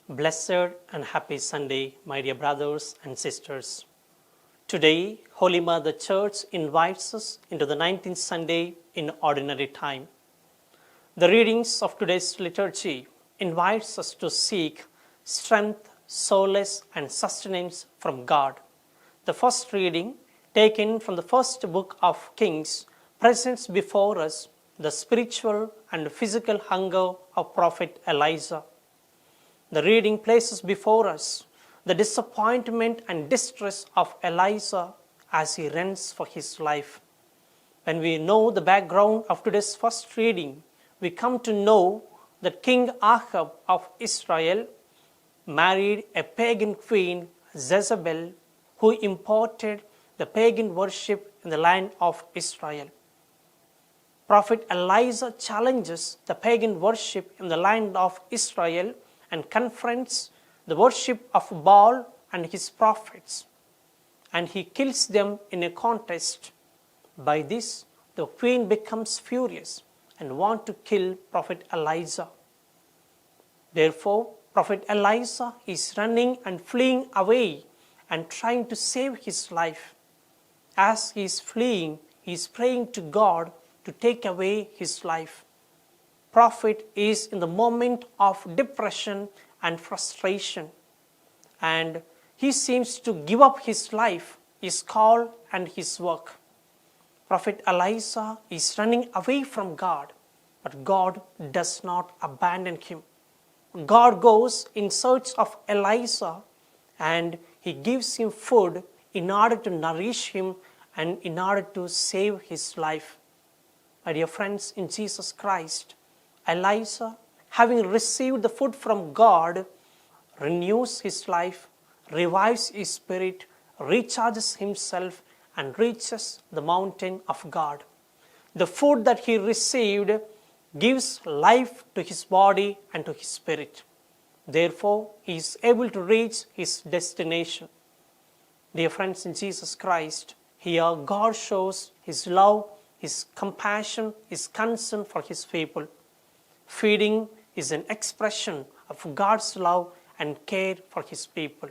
Blessed and happy Sunday, my dear brothers and sisters. Today, Holy Mother Church invites us into the 19th Sunday in Ordinary Time. The readings of today's liturgy invites us to seek strength, solace, and sustenance from God. The first reading, taken from the first book of Kings, presents before us the spiritual and physical hunger of Prophet Elijah. The reading places before us the disappointment and distress of Elijah as he runs for his life. When we know the background of today's first reading, we come to know that King Ahab of Israel married a pagan queen, Jezebel, who imported the pagan worship in the land of Israel. Prophet Elijah challenges the pagan worship in the land of Israel and confronts the worship of Baal and his prophets, and he kills them in a contest. By this, the queen becomes furious and wants to kill Prophet Elijah. Therefore, Prophet Elijah is running and fleeing away and trying to save his life. As he is fleeing, he is praying to God to take away his life. Prophet is in the moment of depression and frustration, and he seems to give up his life, his call, and his work. Prophet Elijah is running away from God, but God does not abandon him. God goes in search of Elijah, and he gives him food in order to nourish him and in order to save his life. My dear friends in Jesus Christ, Elijah, having received the food from God, renews his life, revives his spirit, recharges himself, and reaches the mountain of God. The food that he received gives life to his body and to his spirit. Therefore, he is able to reach his destination. Dear friends in Jesus Christ, here God shows his love, his compassion, his concern for his people. Feeding is an expression of God's love and care for his people.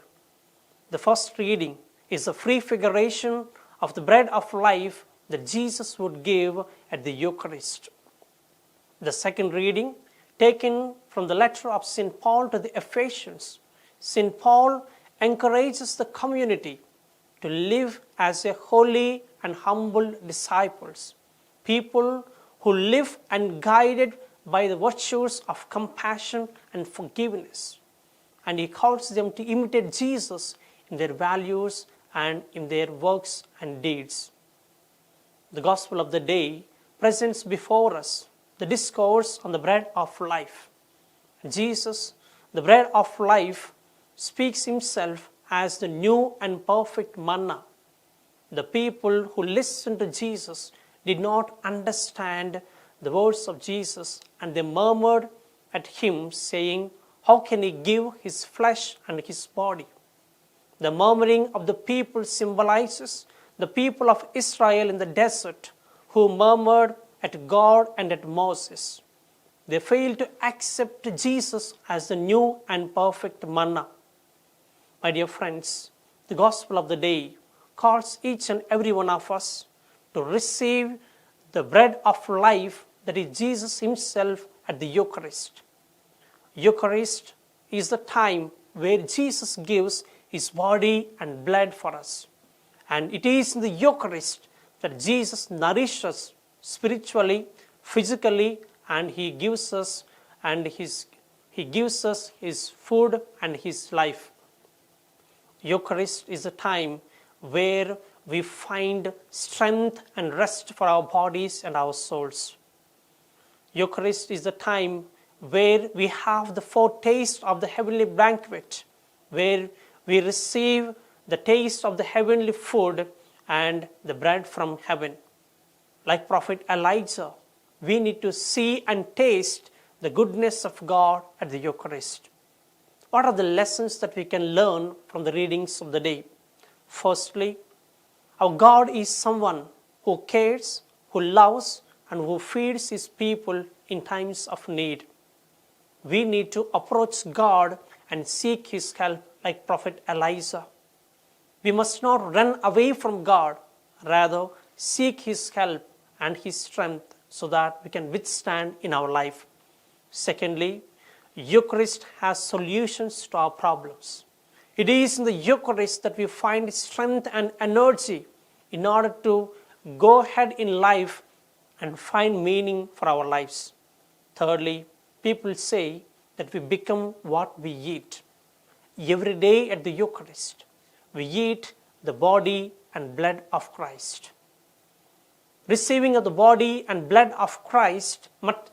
The first reading is a prefiguration of the bread of life that Jesus would give at the Eucharist. The second reading, taken from the letter of St. Paul to the Ephesians, St. Paul encourages the community to live as a holy and humble disciples, people who live and guided by the virtues of compassion and forgiveness. And he calls them to imitate Jesus in their values and in their works and deeds. The Gospel of the day presents before us the discourse on the bread of life. Jesus, the bread of life, speaks himself as the new and perfect manna. The people who listened to Jesus did not understand the words of Jesus, and they murmured at him, saying, "How can he give his flesh and his body?" The murmuring of the people symbolizes the people of Israel in the desert who murmured at God and at Moses. They failed to accept Jesus as the new and perfect manna. My dear friends, the Gospel of the day calls each and every one of us to receive the bread of life that is Jesus himself at the Eucharist. Eucharist is the time where Jesus gives his body and blood for us. And it is in the Eucharist that Jesus nourishes us spiritually, physically, and he gives us his food and his life. Eucharist is a time where we find strength and rest for our bodies and our souls. Eucharist is the time where we have the foretaste of the heavenly banquet, where we receive the taste of the heavenly food and the bread from heaven. Like Prophet Elijah, we need to see and taste the goodness of God at the Eucharist. What are the lessons that we can learn from the readings of the day? Firstly, our God is someone who cares, who loves, and who feeds his people in times of need. We need to approach God and seek His help like Prophet Elijah. We must not run away from God, rather seek His help and His strength so that we can withstand in our life. Secondly, Eucharist has solutions to our problems. It is in the Eucharist that we find strength and energy in order to go ahead in life and find meaning for our lives. Thirdly, people say that we become what we eat. Every day at the Eucharist, we eat the body and blood of Christ. Receiving of the body and blood of Christ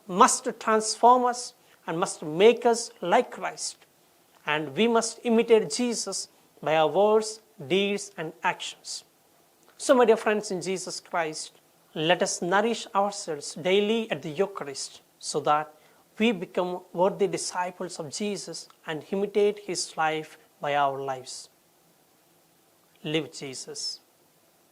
must transform us and must make us like Christ. And we must imitate Jesus by our words, deeds, and actions. So, my dear friends in Jesus Christ, let us nourish ourselves daily at the Eucharist so that we become worthy disciples of Jesus and imitate His life by our lives. Live Jesus.